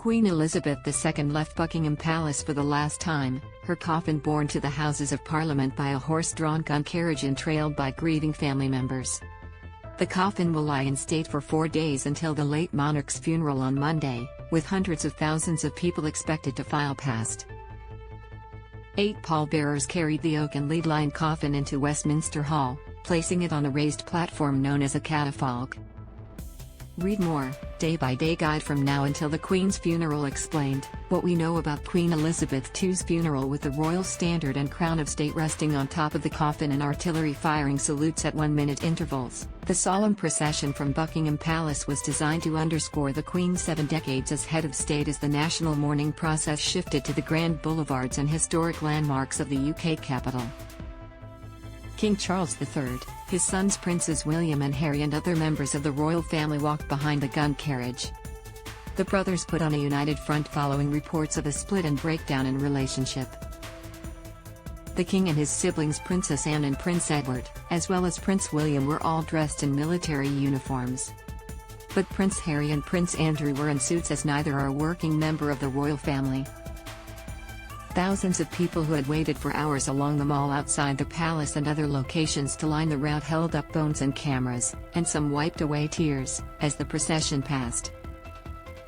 Queen Elizabeth II left Buckingham Palace for the last time, her coffin borne to the Houses of Parliament by a horse-drawn gun carriage and trailed by grieving family members. The coffin will lie in state for 4 days until the late monarch's funeral on Monday, with hundreds of thousands of people expected to file past. 8 pallbearers carried the oak and lead-lined coffin into Westminster Hall, placing it on a raised platform known as a catafalque. Read more, day-by-day guide from now until the Queen's funeral explained, what we know about Queen Elizabeth II's funeral with the royal standard and crown of state resting on top of the coffin and artillery firing salutes at 1-minute intervals. The solemn procession from Buckingham Palace was designed to underscore the Queen's 7 decades as head of state as the national mourning process shifted to the grand boulevards and historic landmarks of the UK capital. King Charles III, his sons Princes William and Harry and other members of the royal family walked behind the gun carriage. The brothers put on a united front following reports of a split and breakdown in relationship. The king and his siblings Princess Anne and Prince Edward, as well as Prince William, were all dressed in military uniforms. But Prince Harry and Prince Andrew were in suits, as neither are a working member of the royal family. Thousands of people who had waited for hours along the mall outside the palace and other locations to line the route held up phones and cameras, and some wiped away tears, as the procession passed.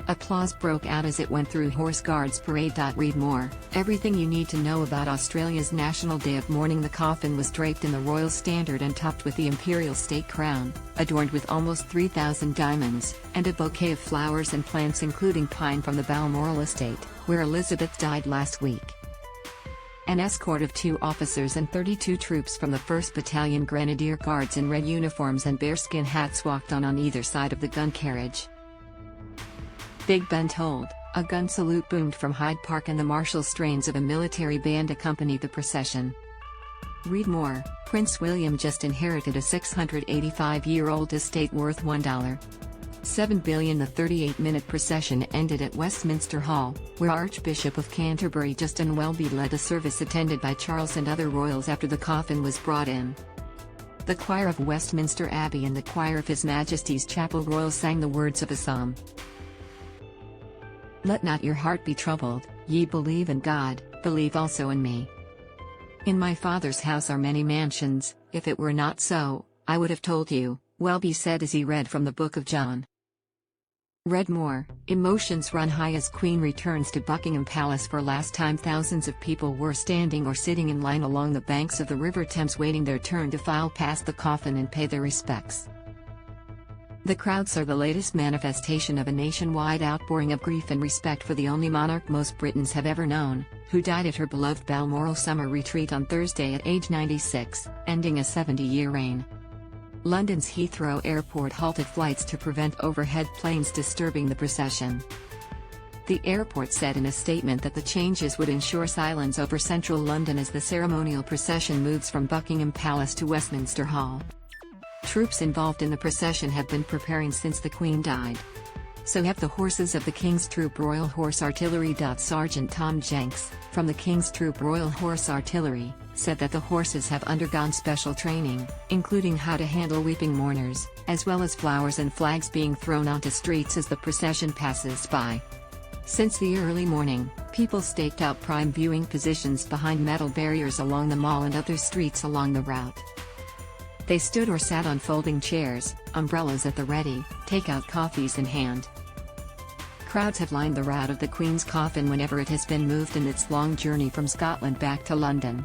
Applause broke out as it went through Horse Guards Parade. Read more, everything you need to know about Australia's National Day of Mourning. The coffin was draped in the royal standard and topped with the imperial state crown, adorned with almost 3,000 diamonds, and a bouquet of flowers and plants including pine from the Balmoral estate, where Elizabeth died last week. An escort of 2 officers and 32 troops from the 1st Battalion Grenadier Guards in red uniforms and bearskin hats walked on either side of the gun carriage. Big Ben told, a gun salute boomed from Hyde Park and the martial strains of a military band accompanied the procession. Read more, Prince William just inherited a 685-year-old estate worth $1.7 billion. The 38-minute procession ended at Westminster Hall, where Archbishop of Canterbury Justin Welby led a service attended by Charles and other royals after the coffin was brought in. The choir of Westminster Abbey and the choir of His Majesty's Chapel Royal sang the words of a psalm. Let not your heart be troubled, ye believe in God, believe also in me. In my Father's house are many mansions, if it were not so, I would have told you, Welby said as he read from the Book of John. Read more, emotions run high as Queen returns to Buckingham Palace for last time. Thousands of people were standing or sitting in line along the banks of the River Thames waiting their turn to file past the coffin and pay their respects. The crowds are the latest manifestation of a nationwide outpouring of grief and respect for the only monarch most Britons have ever known, who died at her beloved Balmoral summer retreat on Thursday at age 96, ending a 70-year reign. London's Heathrow Airport halted flights to prevent overhead planes disturbing the procession. The airport said in a statement that the changes would ensure silence over central London as the ceremonial procession moves from Buckingham Palace to Westminster Hall. Troops involved in the procession have been preparing since the Queen died. So have the horses of the King's Troop Royal Horse Artillery. Sergeant Tom Jenks, from the King's Troop Royal Horse Artillery, said that the horses have undergone special training, including how to handle weeping mourners, as well as flowers and flags being thrown onto streets as the procession passes by. Since the early morning, people staked out prime viewing positions behind metal barriers along the mall and other streets along the route. They stood or sat on folding chairs, umbrellas at the ready, takeout coffees in hand. Crowds have lined the route of the Queen's coffin whenever it has been moved in its long journey from Scotland back to London.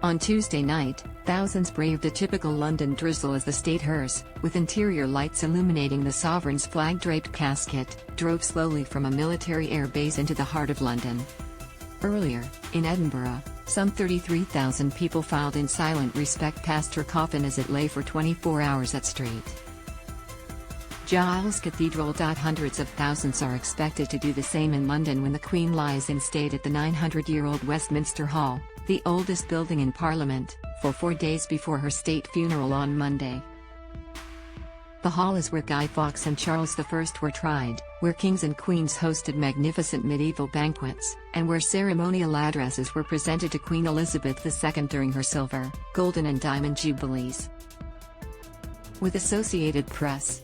On Tuesday night, thousands braved a typical London drizzle as the state hearse, with interior lights illuminating the sovereign's flag-draped casket, drove slowly from a military air base into the heart of London. Earlier, in Edinburgh, some 33,000 people filed in silent respect past her coffin as it lay for 24 hours at St. Giles Cathedral. Hundreds of thousands are expected to do the same in London when the Queen lies in state at the 900-year-old Westminster Hall, the oldest building in Parliament, for 4 days before her state funeral on Monday. The hall is where Guy Fawkes and Charles I were tried, where kings and queens hosted magnificent medieval banquets, and where ceremonial addresses were presented to Queen Elizabeth II during her silver, golden and diamond jubilees. With Associated Press,